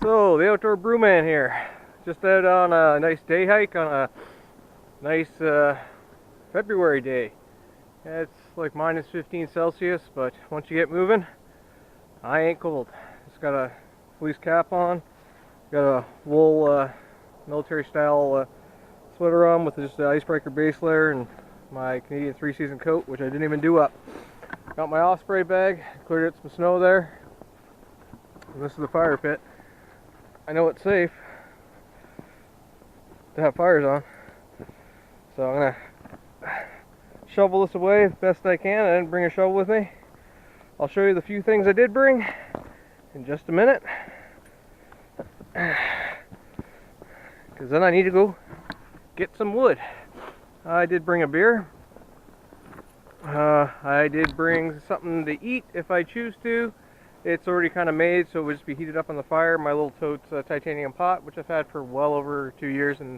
So, the outdoor brewman here. Just out on a nice day hike on a nice February day. It's like minus 15 Celsius, but once you get moving, I ain't cold. Just got a fleece cap on, got a wool military style sweater on with just the icebreaker base layer and my Canadian 3-season coat, which I didn't even do up. Got my osprey bag, cleared out some snow there. And this is the fire pit. I know it's safe to have fires on, so I'm gonna shovel this away as best I can. I didn't bring a shovel with me. I'll show you the few things I did bring in just a minute, because then I need to go get some wood. I did bring a beer. I did bring something to eat if I choose to. It's already kind of made, so it would just be heated up on the fire. My little totes titanium pot, which I've had for well over 2 years, and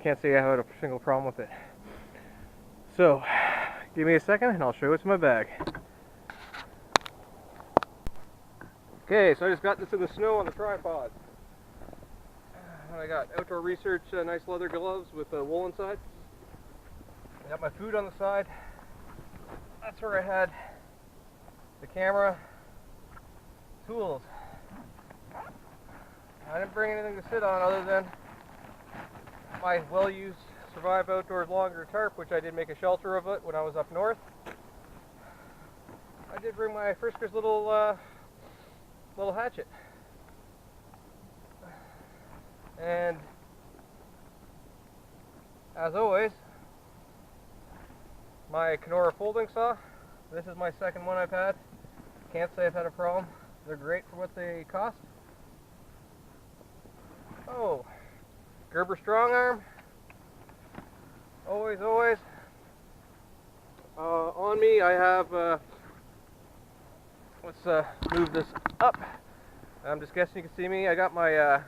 can't say I had a single problem with it. So, give me a second, and I'll show you what's in my bag. Okay, so I just got this in the snow on the tripod. I got Outdoor Research nice leather gloves with wool inside. I got my food on the side. That's where I had the camera. Tools. I didn't bring anything to sit on other than my well-used Survive Outdoors longer tarp, which I did make a shelter of it when I was up north. I did bring my Frisker's little hatchet. And as always, my Kenora folding saw. This is my second one I've had. Can't say I've had a problem. They're great for what they cost. Oh, Gerber strong arm. Always. On me I have, let's move this up. I'm just guessing you can see me. I got my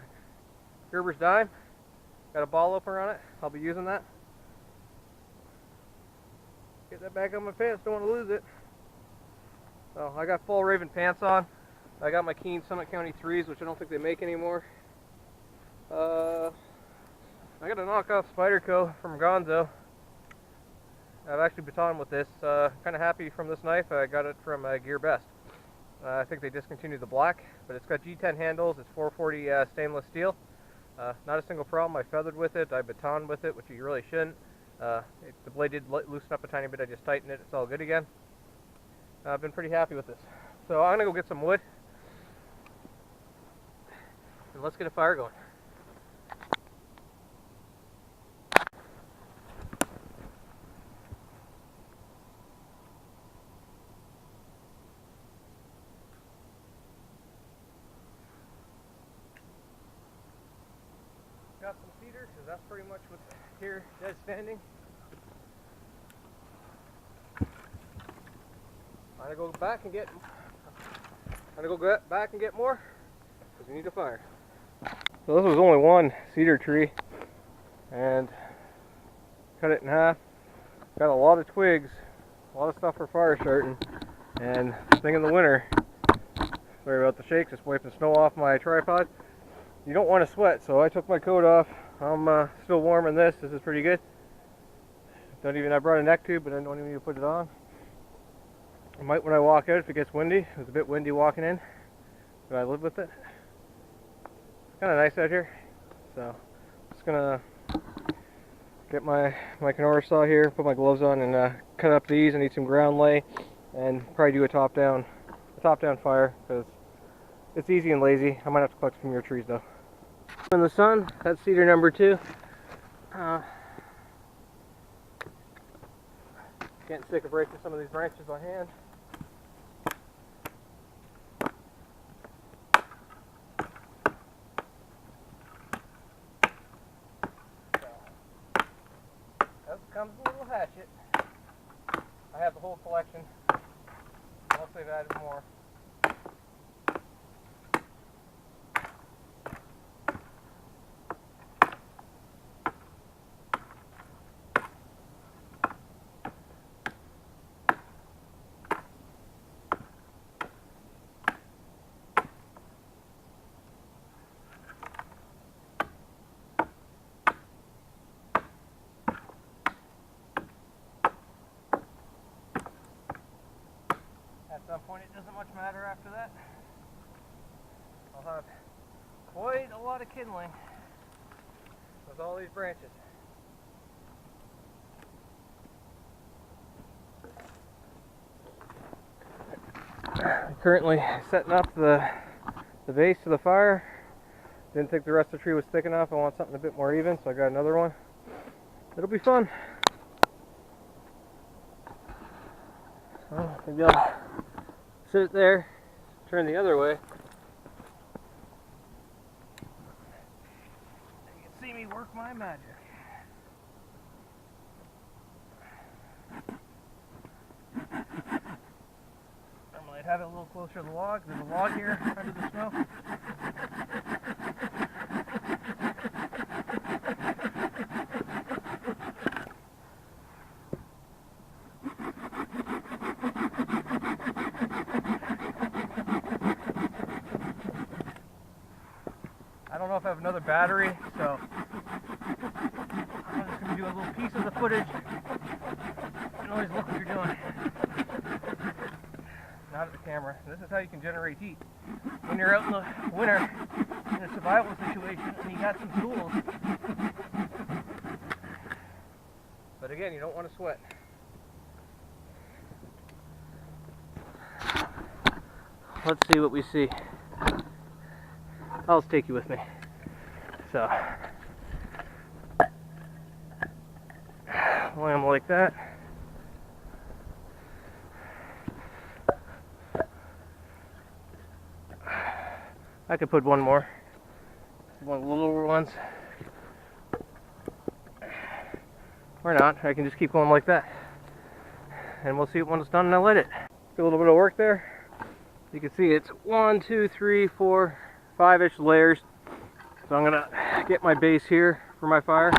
Gerber's dime. Got a ball opener on it. I'll be using that. Get that back on my pants, don't want to lose it. So I got full Raven pants on. I got my Keene Summit County 3s, which I don't think they make anymore. I got a knockoff Spyderco from Gonzo. I've actually batoned with this. Kind of happy from this knife. I got it from Gear Best. I think they discontinued the black, but it's got G10 handles. It's 440 stainless steel. Not a single problem. I feathered with it. I batoned with it, which you really shouldn't. The blade did loosen up a tiny bit. I just tightened it. It's all good again. I've been pretty happy with this. So I'm going to go get some wood. And let's get a fire going. Got some cedar, because that's pretty much what's here dead standing. I'm gonna go back and get more, because we need a fire. So this was only one cedar tree, and cut it in half. Got a lot of twigs, a lot of stuff for fire starting, and this thing in the winter. Sorry about the shakes, just wiping snow off my tripod. You don't want to sweat, so I took my coat off. I'm still warm in this. This is pretty good. I brought a neck tube, but I don't even need to put it on. I might when I walk out if it gets windy. It was a bit windy walking in, but I live with it. It's kind of nice out here, so I'm just gonna get my Kenora saw here, put my gloves on, and cut up these. I need some ground lay, and probably do a top down fire because it's easy and lazy. I might have to collect some of your trees though. In the sun, that's cedar number 2. Getting sick of breaking some of these branches by hand. That comes a little hatchet. I have the whole collection. Mostly I've added more. At some point it doesn't much matter after that. I'll have quite a lot of kindling with all these branches. I'm currently setting up the base of the fire. Didn't think the rest of the tree was thick enough. I want something a bit more even, so I got another one. It'll be fun. Well, maybe I'll sit it there, turn the other way. You can see me work my magic. Normally I'd have it a little closer to the log. There's a log here under the smoke. I don't know if I have another battery, so I'm just going to do a little piece of the footage. You can always look what you're doing. Not at the camera. This is how you can generate heat. When you're out in the winter in a survival situation and you got some tools. But again, you don't want to sweat. Let's see what we see. I'll just take you with me. So, lay them like that. I could put one more. One of the little ones. Or not. I can just keep going like that. And we'll see it when it's done and I'll light it. Do a little bit of work there. You can see it's 1, 2, 3, 4, 5-ish layers. So I'm gonna get my base here for my fire.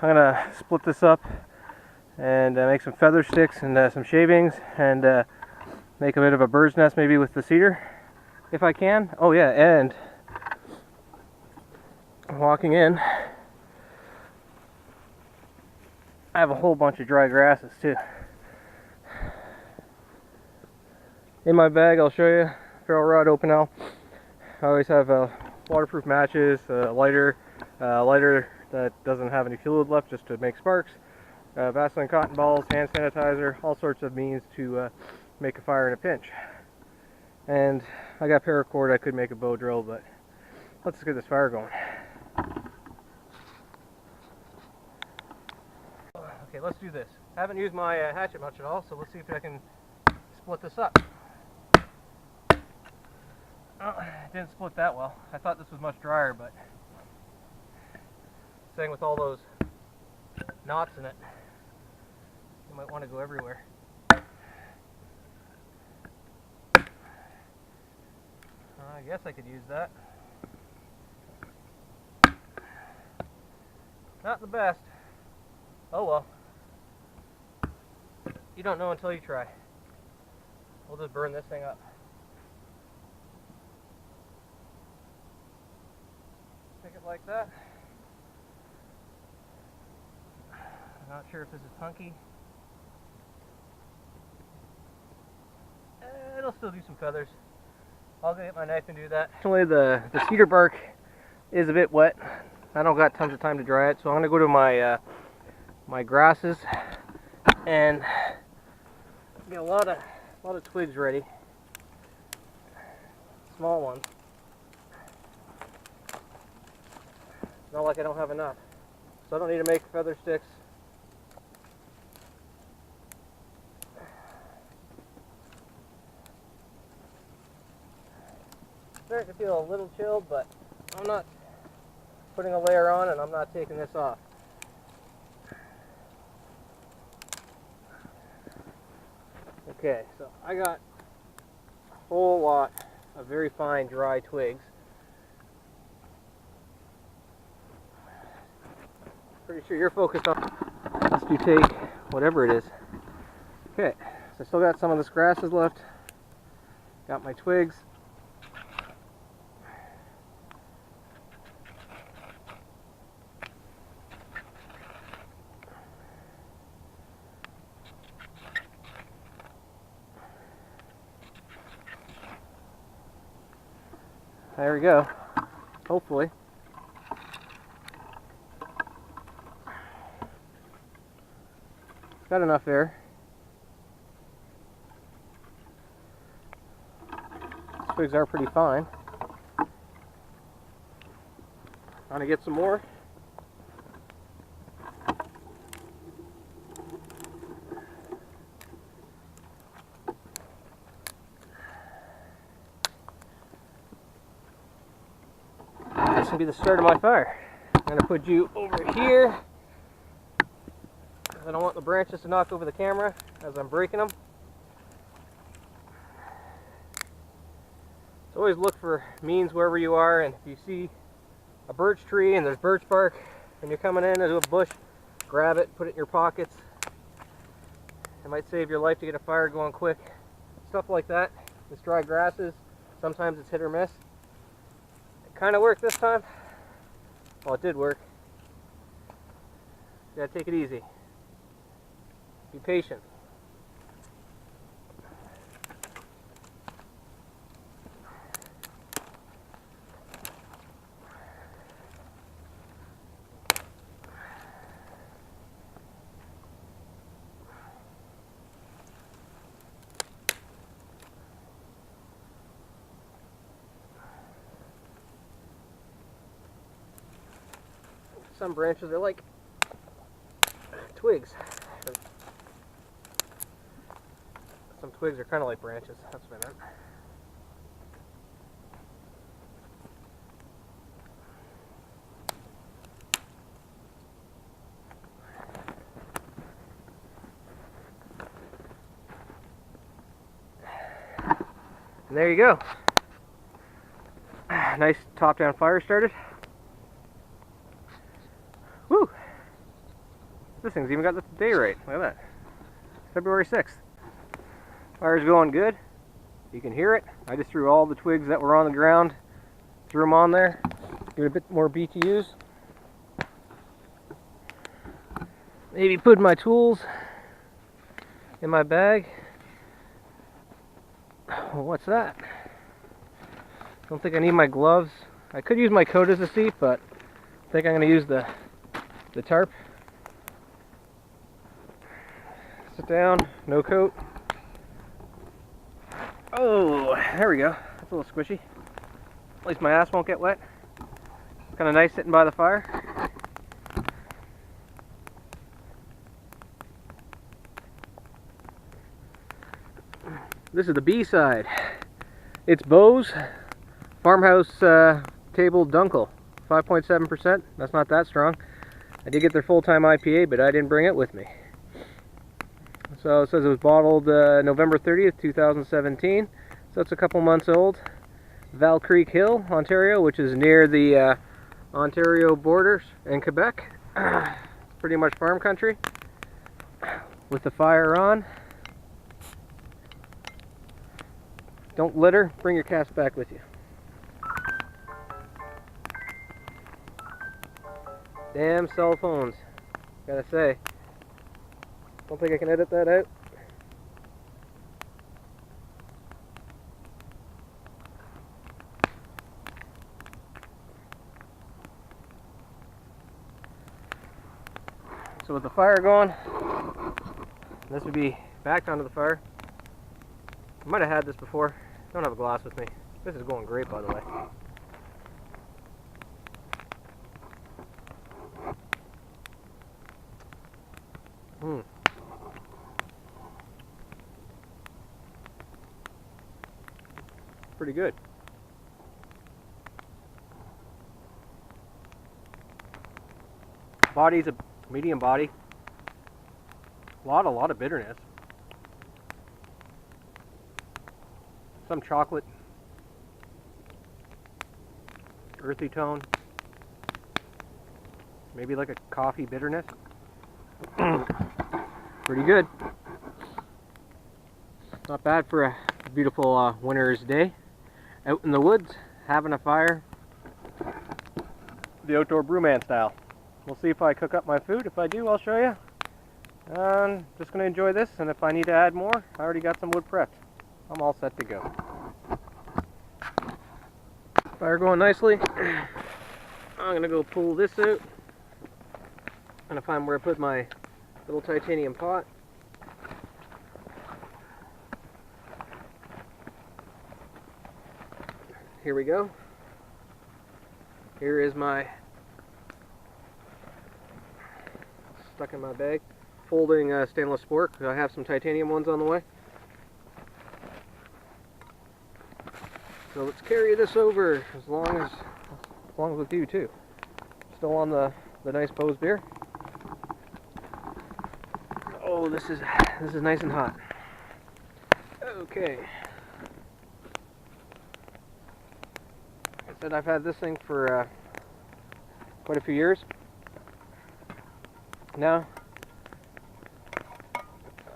I'm gonna split this up and make some feather sticks and some shavings and make a bit of a bird's nest maybe with the cedar if I can. Oh yeah, and walking in, I have a whole bunch of dry grasses too. In my bag, I'll show you, ferro rod, open L. I always have waterproof matches, lighter that doesn't have any fluid left just to make sparks, Vaseline cotton balls, hand sanitizer, all sorts of means to make a fire in a pinch. And I got paracord. I could make a bow drill, but let's just get this fire going. Okay, let's do this. I haven't used my hatchet much at all, so let's see if I can split this up. Oh, it didn't split that well. I thought this was much drier, but saying with all those knots in it, you might want to go everywhere. I guess I could use that. Not the best. Oh well. You don't know until you try. We'll just burn this thing up. Take it like that. I'm not sure if this is punky. It'll still do some feathers. I'll go get my knife and do that. Actually, the cedar bark is a bit wet. I don't got tons of time to dry it, so I'm gonna go to my my grasses and get a lot of twigs ready. Small ones. Not like I don't have enough. So I don't need to make feather sticks. Starting to feel a little chilled, but I'm not putting a layer on and I'm not taking this off. Okay, so I got a whole lot of very fine dry twigs. Pretty sure you're focused on unless you take whatever it is. Okay, so I still got some of this grasses left. Got my twigs. There we go. Hopefully. It's got enough air. These twigs are pretty fine. Want to get some more? This will be the start of my fire. I'm going to put you over here. I don't want the branches to knock over the camera as I'm breaking them. So always look for means wherever you are, and if you see a birch tree and there's birch bark and you're coming in into a bush, grab it, put it in your pockets. It might save your life to get a fire going quick. Stuff like that. This dry grasses, sometimes it's hit or miss. It kind of worked this time. Well, it did work. You gotta take it easy. Be patient. Some branches are like twigs. Some twigs are kind of like branches. That's what I meant. And there you go. Nice top-down fire started. Woo! This thing's even got the day right. Look at that. February 6th. Fire's going good. You can hear it. I just threw all the twigs that were on the ground, threw them on there. Give it a bit more BTUs. Maybe put my tools in my bag. Oh, what's that? Don't think I need my gloves. I could use my coat as a seat, but I think I'm going to use the tarp. Sit down, no coat. Oh, there we go. That's a little squishy. At least my ass won't get wet. It's kind of nice sitting by the fire. This is the B side. It's Bo's Farmhouse Table Dunkel, 5.7%. That's not that strong. I did get their full-time IPA, but I didn't bring it with me. So it says it was bottled November 30th, 2017. So it's a couple months old. Val Creek Hill, Ontario, which is near the Ontario borders in Quebec. Pretty much farm country. With the fire on. Don't litter. Bring your cask back with you. Damn cell phones. Gotta say. Don't think I can edit that out. So with the fire going, this would be backed onto the fire. I might have had this before. I don't have a glass with me. This is going great, by the way. Pretty good. Body's a medium body. A lot of bitterness. Some chocolate, earthy tone. Maybe like a coffee bitterness. Pretty good. Not bad for a beautiful winter's day. Out in the woods, having a fire. The outdoor brewman style. We'll see if I cook up my food. If I do, I'll show you. I'm just going to enjoy this, and if I need to add more, I already got some wood prepped. I'm all set to go. Fire going nicely. I'm gonna go pull this out. I'm gonna find where I put my little titanium pot. Here we go. Here is my, stuck in my bag, folding stainless fork. I have some titanium ones on the way. So let's carry this over as long as with you too. Still on the nice Bose beer. Oh, this is nice and hot. Okay. Like I said, I've had this thing for quite a few years now.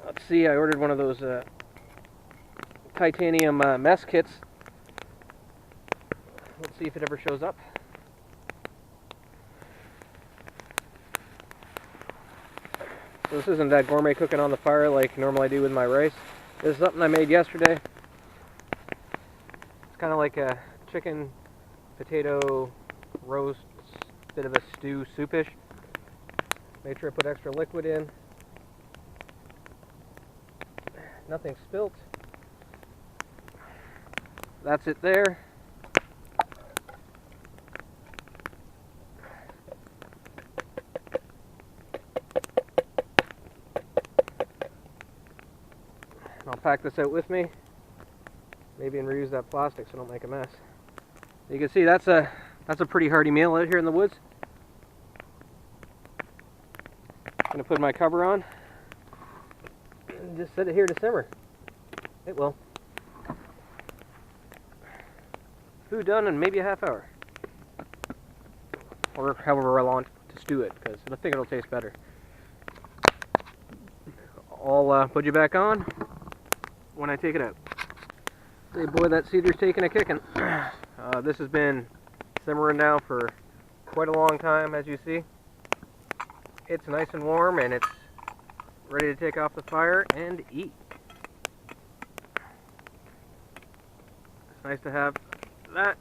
Let's see, I ordered one of those titanium mess kits. Let's see if it ever shows up. So this isn't that gourmet cooking on the fire like normally I do with my rice. This is something I made yesterday. It's kind of like a chicken potato roast, bit of a stew, soupish. Made sure I put extra liquid in. Nothing spilt. That's it there. I'll pack this out with me, maybe, and reuse that plastic so I don't make a mess. You can see that's a pretty hearty meal out here in the woods. I'm going to put my cover on and just set it here to simmer. It will. Food done in maybe a half hour, or however I want to stew it, because I think it'll taste better. I'll put you back on when I take it out. Say, boy, that cedar's taking a kicking. This has been simmering now for quite a long time, as you see. It's nice and warm, and it's ready to take off the fire and eat. It's nice to have that.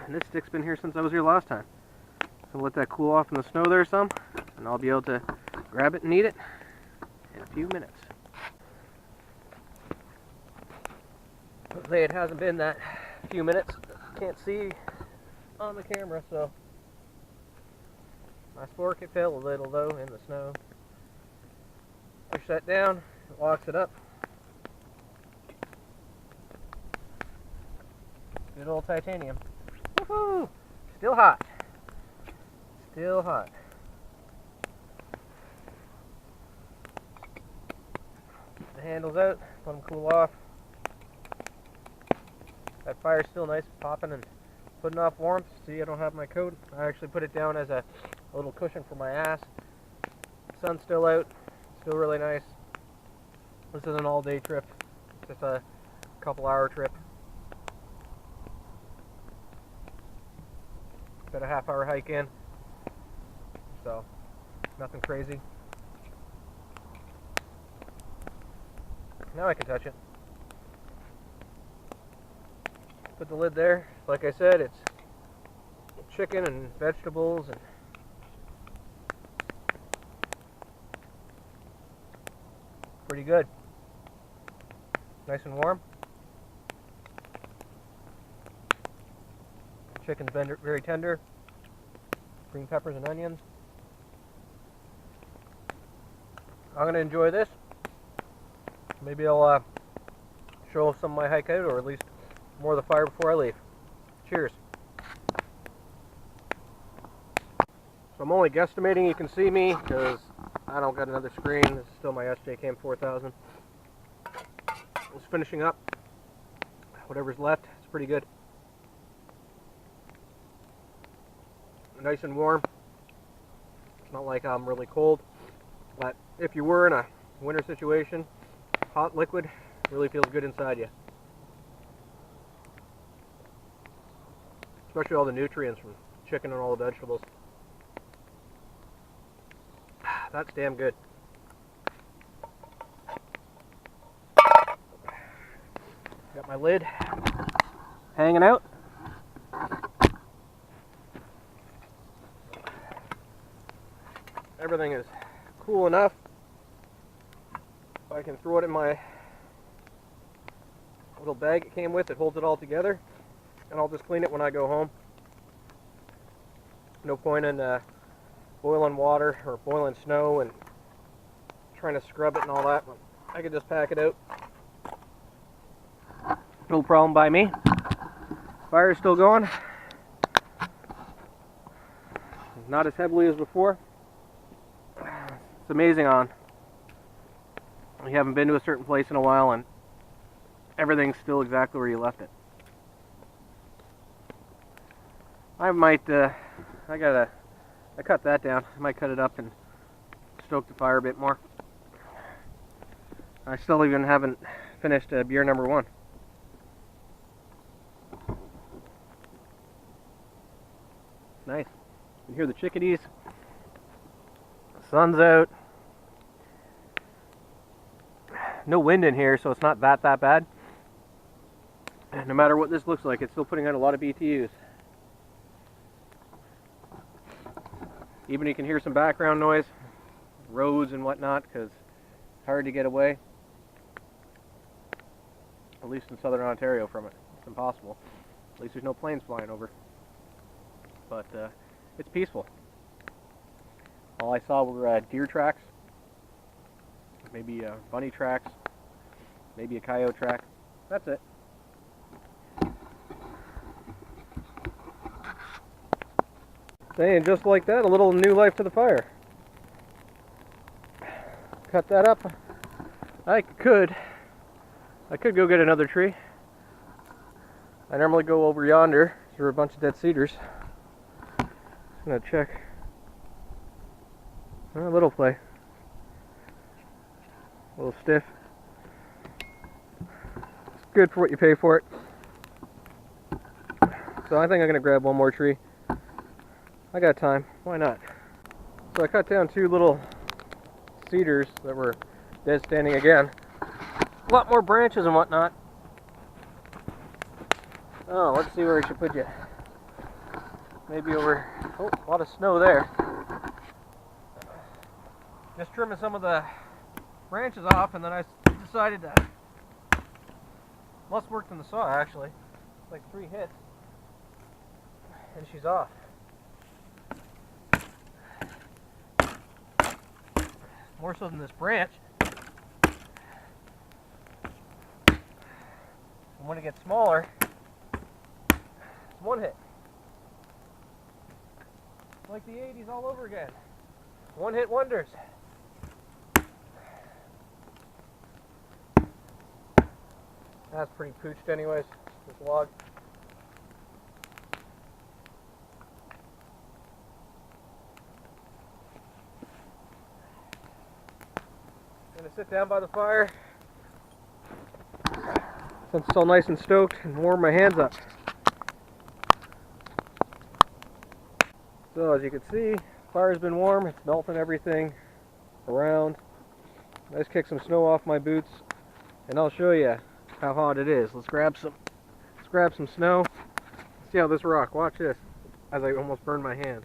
And this stick's been here since I was here last time. So let that cool off in the snow there some, and I'll be able to grab it and eat it in a few minutes. It hasn't been that few minutes. Can't see on the camera, so my fork, it fell a little though in the snow. Push that down, it locks it up. Good old titanium. Woohoo! Still hot. Still hot. The handle's out, let them cool off. That fire's still nice, popping and putting off warmth. See, I don't have my coat. I actually put it down as a little cushion for my ass. Sun's still out, still really nice. This is an all-day trip. It's just a couple-hour trip. Got a half-hour hike in, so nothing crazy. Now I can touch it. Put the lid there. Like I said, it's chicken and vegetables and pretty good. Nice and warm. Chicken's very tender. Green peppers and onions. I'm going to enjoy this. Maybe I'll show some of my hike out, or at least more of the fire before I leave. Cheers. So I'm only guesstimating you can see me because I don't got another screen. This is still my SJCam 4000. Just finishing up. Whatever's left, it's pretty good. Nice and warm. It's not like I'm really cold, but if you were in a winter situation, hot liquid really feels good inside you. Especially all the nutrients from chicken and all the vegetables. That's damn good. Got my lid hanging out. everything is cool enough, I can throw it in my little bag it came with. It holds it all together, and I'll just clean it when I go home. No point in boiling water or boiling snow and trying to scrub it and all that. I can just pack it out. No problem by me. Fire's still going. Not as heavily as before. It's amazing on. We haven't been to a certain place in a while and everything's still exactly where you left it. I might, I cut that down. I might cut it up and stoke the fire a bit more. I still even haven't finished beer number 1. Nice. You can hear the chickadees. The sun's out. No wind in here, so it's not that bad. And no matter what this looks like, it's still putting out a lot of BTUs. Even you can hear some background noise, roads and whatnot, because it's hard to get away. At least in southern Ontario from it. It's impossible. At least there's no planes flying over. But it's peaceful. All I saw were deer tracks, maybe bunny tracks, maybe a coyote track. That's it. And just like that, a little new life to the fire. Cut that up. I could go get another tree. I normally go over yonder through a bunch of dead cedars. I'm gonna check. A little play. A little stiff. It's good for what you pay for it. So I think I'm gonna grab one more tree. I got time. Why not? So I cut down 2 little cedars that were dead standing again. A lot more branches and whatnot. Oh, let's see where I should put you. Maybe over. Oh, a lot of snow there. Just trimming some of the branches off, and then I decided to. Less work than the saw, actually. It's like 3 hits, and she's off. More so than this branch. And when it gets smaller, it's 1 hit. Like the 80s all over again. 1-hit wonders. That's pretty pooched anyways, this log. I'm gonna sit down by the fire since it's all nice and stoked and warm my hands up. So as you can see, fire's been warm, it's melting everything around. Let's kick some snow off my boots and I'll show you how hot it is. Let's grab some snow. See how this rock, watch this, as I almost burned my hand.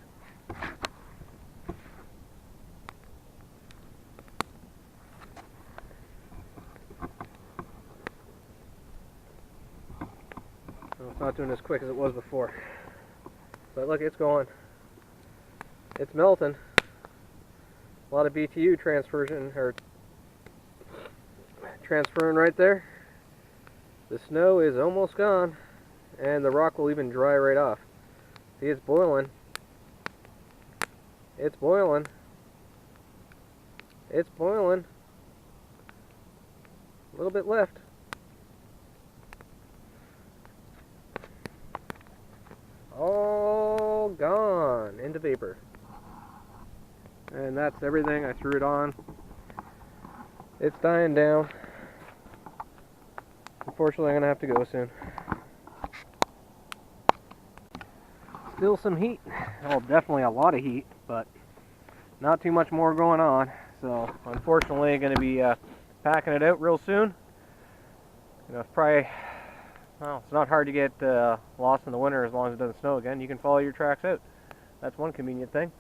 Well, it's not doing as quick as it was before. But look, it's going. It's melting. A lot of BTU transferring right there. The snow is almost gone, and the rock will even dry right off. See, it's boiling. It's boiling. It's boiling. A little bit left. All gone into vapor. And that's everything. I threw it on. It's dying down. Unfortunately, I'm going to have to go soon. Still some heat. Well, definitely a lot of heat, but not too much more going on. So, unfortunately, going to be packing it out real soon. You know, it's probably, well, it's not hard to get lost in the winter as long as it doesn't snow again. You can follow your tracks out. That's one convenient thing.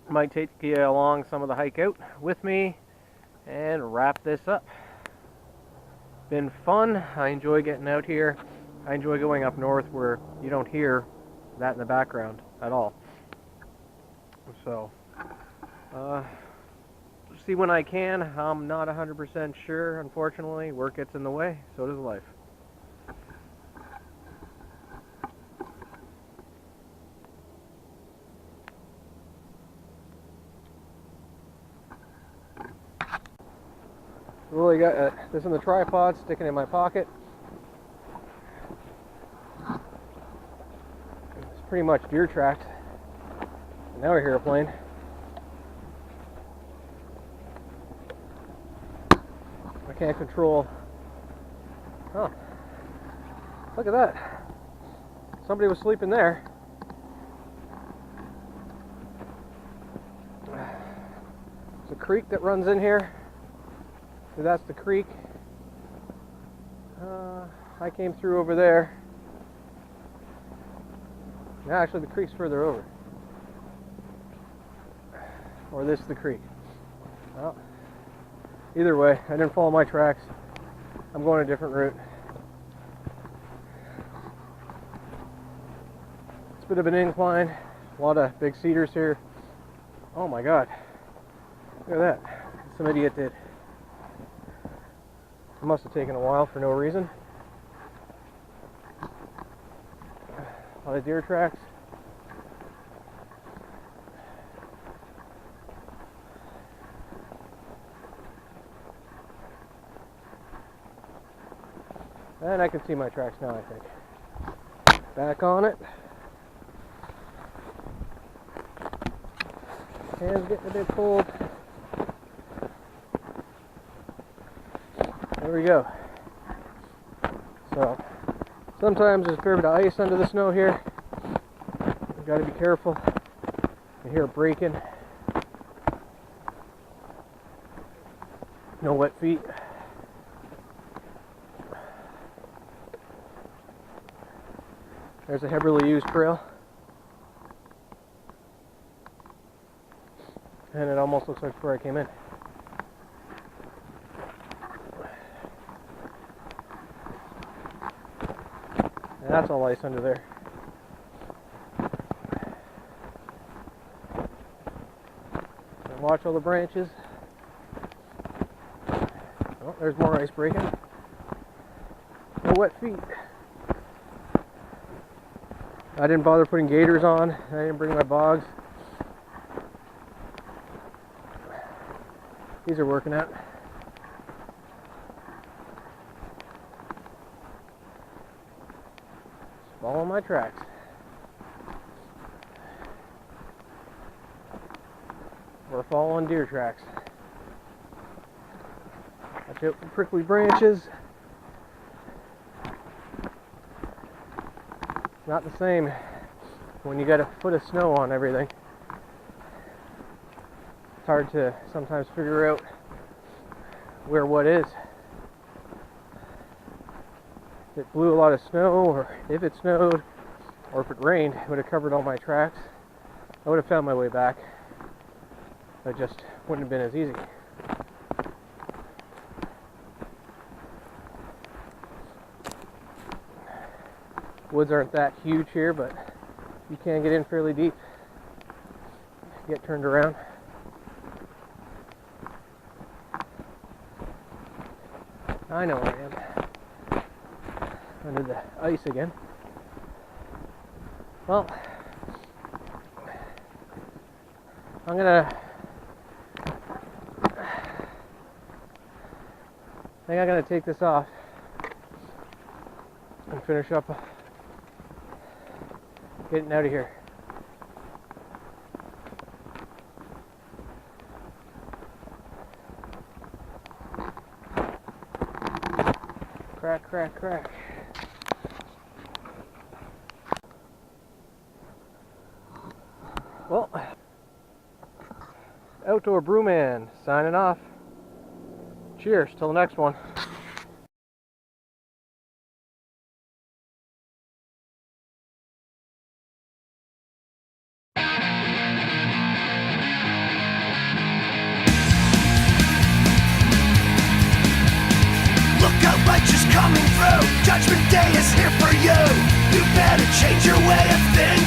Might take you along some of the hike out with me and wrap this up. Been fun. I enjoy getting out here. I enjoy going up north where you don't hear that in the background at all. So, see when I can. I'm not 100% sure, unfortunately. Work gets in the way, so does life. Really got this in the tripod, sticking in my pocket. It's pretty much deer tracks. Now I hear a plane. I can't control. Oh, look at that. Somebody was sleeping there. There's a creek that runs in here. So that's the creek. I came through over there. No, actually the creek's further over. Or this is the creek. Well, either way, I didn't follow my tracks. I'm going a different route. It's a bit of an incline. A lot of big cedars here. Oh my god. Look at that. Some idiot did. It must have taken a while for no reason. A lot of deer tracks. And I can see my tracks now, I think. Back on it. Hands getting a bit cold. There we go. So, sometimes there's a fair bit of ice under the snow here. You gotta be careful. You hear it breaking. No wet feet. There's a heavily used trail. And it almost looks like where I came in. And that's all ice under there. And watch all the branches. Oh, there's more ice breaking. No wet feet. I didn't bother putting gaiters on. I didn't bring my bogs. These are working out. Just follow my tracks. We're following deer tracks. Watch out for prickly branches. Not the same when you got a foot of snow on everything. It's hard to sometimes figure out where what is. If it blew a lot of snow, or if it snowed, or if it rained, it would have covered all my tracks. I would have found my way back. It just wouldn't have been as easy. Woods aren't that huge here, but you can get in fairly deep. Get turned around. I know where I am. Under the ice again. Well, I'm gonna take this off and finish up getting out of here. Crack, crack, crack. Well, Outdoor Brewman signing off. Cheers, till the next one. Judgment Day is here for you. You better change your way of thinking.